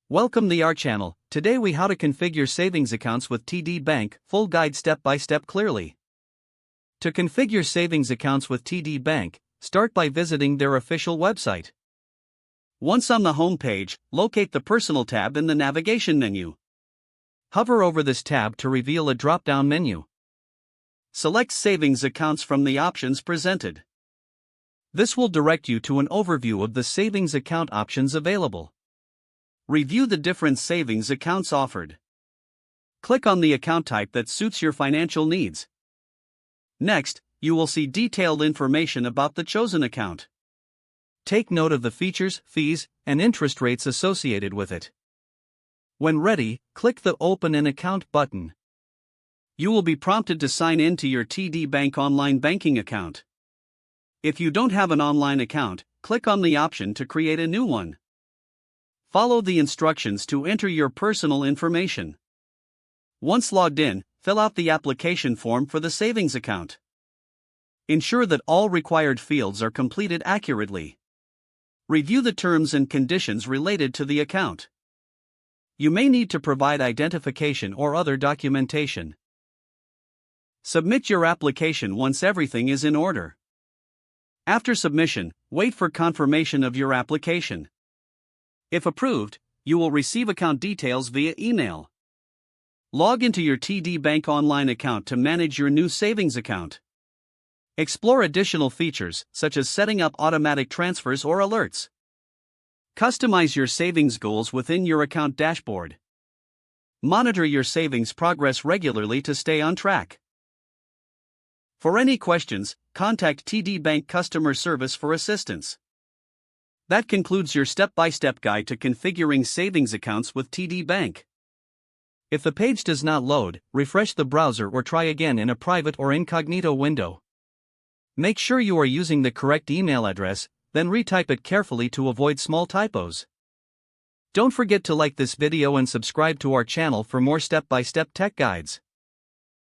Welcome to our channel. Today we how to configure savings accounts with TD Bank, full guide step by step clearly. To configure savings accounts with TD Bank, start by visiting their official website. Once on the home page, locate the Personal tab in the navigation menu. Hover over this tab to reveal a drop-down menu. Select Savings Accounts from the options presented. This will direct you to an overview of the savings account options available. Review the different savings accounts offered. Click on the account type that suits your financial needs. Next, you will see detailed information about the chosen account. Take note of the features, fees, and interest rates associated with it. When ready, click the Open an Account button. You will be prompted to sign in to your TD Bank online banking account. If you don't have an online account, click on the option to create a new one. Follow the instructions to enter your personal information. Once logged in, fill out the application form for the savings account. Ensure that all required fields are completed accurately. Review the terms and conditions related to the account. You may need to provide identification or other documentation. Submit your application once everything is in order. After submission, wait for confirmation of your application. If approved, you will receive account details via email. Log into your TD Bank online account to manage your new savings account. Explore additional features, such as setting up automatic transfers or alerts. Customize your savings goals within your account dashboard. Monitor your savings progress regularly to stay on track. For any questions, contact TD Bank customer service for assistance. That concludes your step-by-step guide to configuring savings accounts with TD Bank. If the page does not load, refresh the browser or try again in a private or incognito window. Make sure you are using the correct email address, then retype it carefully to avoid small typos. Don't forget to like this video and subscribe to our channel for more step-by-step tech guides.